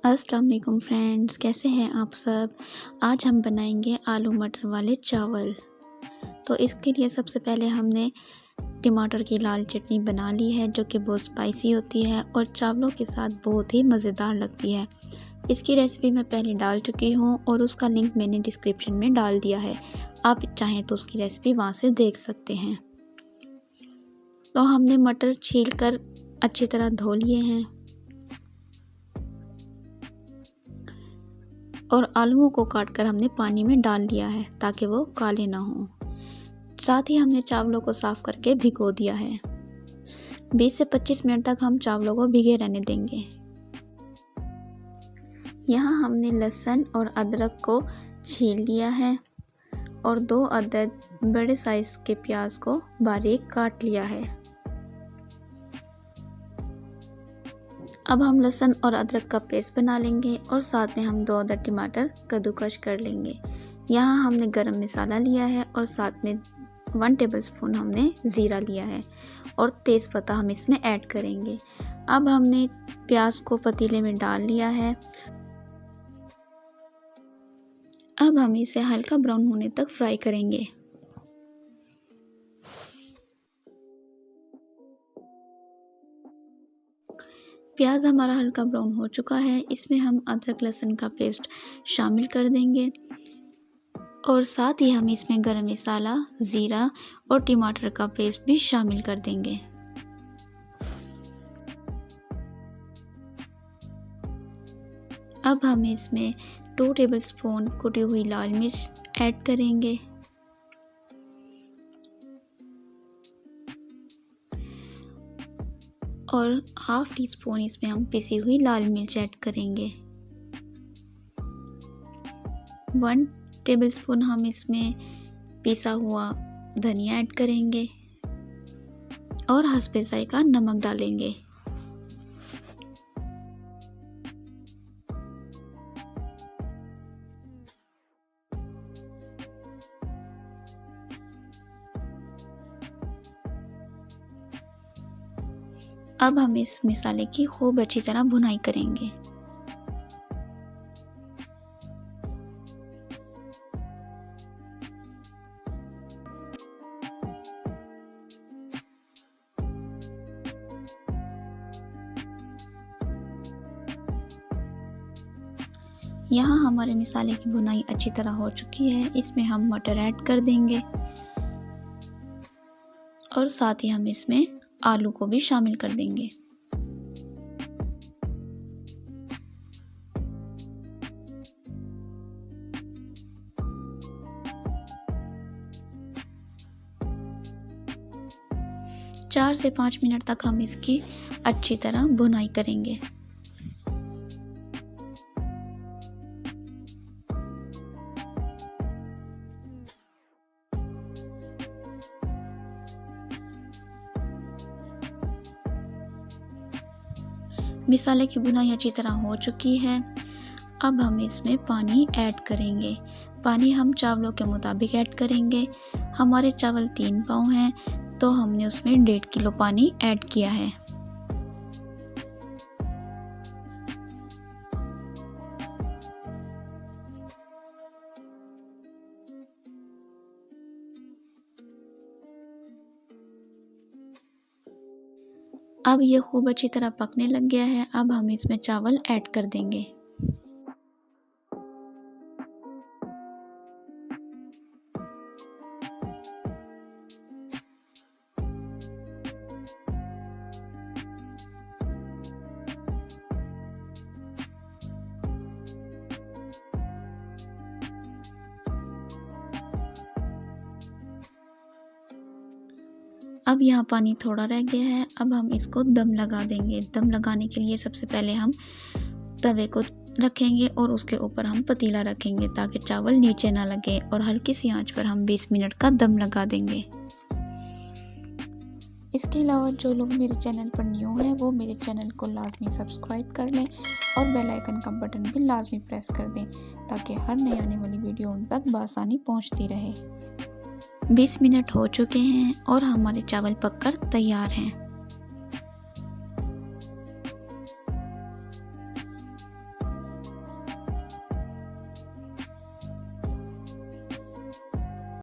अस्सलाम वालेकुम फ्रेंड्स, कैसे हैं आप सब। आज हम बनाएंगे आलू मटर वाले चावल। तो इसके लिए सबसे पहले हमने टमाटर की लाल चटनी बना ली है, जो कि बहुत स्पाइसी होती है और चावलों के साथ बहुत ही मज़ेदार लगती है। इसकी रेसिपी मैं पहले डाल चुकी हूँ और उसका लिंक मैंने डिस्क्रिप्शन में डाल दिया है। आप चाहें तो उसकी रेसिपी वहाँ से देख सकते हैं। तो हमने मटर छील कर अच्छी तरह धो लिए हैं और आलूओं को काटकर हमने पानी में डाल लिया है ताकि वो काले ना हों। साथ ही हमने चावलों को साफ़ करके भिगो दिया है। 20 से 25 मिनट तक हम चावलों को भिगे रहने देंगे। यहाँ हमने लहसुन और अदरक को छील लिया है और 2 अदद बड़े साइज़ के प्याज को बारीक काट लिया है। अब हम लहसुन और अदरक का पेस्ट बना लेंगे और साथ में हम 2 अदद टमाटर कद्दूकस कर लेंगे। यहाँ हमने गरम मसाला लिया है और साथ में 1 टेबलस्पून हमने ज़ीरा लिया है और तेज़पत्ता हम इसमें ऐड करेंगे। अब हमने प्याज को पतीले में डाल लिया है। अब हम इसे हल्का ब्राउन होने तक फ्राई करेंगे। प्याज हमारा हल्का ब्राउन हो चुका है। इसमें हम अदरक लहसुन का पेस्ट शामिल कर देंगे और साथ ही हम इसमें गरम मसाला, ज़ीरा और टमाटर का पेस्ट भी शामिल कर देंगे। अब हम इसमें 2 टेबलस्पून कुटी हुई लाल मिर्च ऐड करेंगे और हाफ टी स्पून इसमें हम पिसी हुई लाल मिर्च ऐड करेंगे। 1 टेबलस्पून हम इसमें पिसा हुआ धनिया ऐड करेंगे और हस्बे ज़ायक़ा नमक डालेंगे। अब हम इस मसाले की खूब अच्छी तरह भुनाई करेंगे। यहाँ हमारे मसाले की भुनाई अच्छी तरह हो चुकी है। इसमें हम मटर ऐड कर देंगे और साथ ही हम इसमें आलू को भी शामिल कर देंगे। चार से 5 मिनट तक हम इसकी अच्छी तरह भुनाई करेंगे। मसाले की भुनाई अच्छी तरह हो चुकी है। अब हम इसमें पानी ऐड करेंगे। पानी हम चावलों के मुताबिक ऐड करेंगे। हमारे चावल 3 पाव हैं तो हमने उसमें 1.5 किलो पानी ऐड किया है। अब ये खूब अच्छी तरह पकने लग गया है। अब हम इसमें चावल ऐड कर देंगे। अब यहाँ पानी थोड़ा रह गया है। अब हम इसको दम लगा देंगे। दम लगाने के लिए सबसे पहले हम तवे को रखेंगे और उसके ऊपर हम पतीला रखेंगे ताकि चावल नीचे ना लगे और हल्की सी आंच पर हम 20 मिनट का दम लगा देंगे। इसके अलावा जो लोग मेरे चैनल पर न्यू हैं वो मेरे चैनल को लाजमी सब्सक्राइब कर लें और बेल आइकन का बटन भी लाजमी प्रेस कर दें ताकि हर नई आने वाली वीडियो उन तक बआसानी पहुंचती रहे। 20 मिनट हो चुके हैं और हमारे चावल पककर तैयार हैं।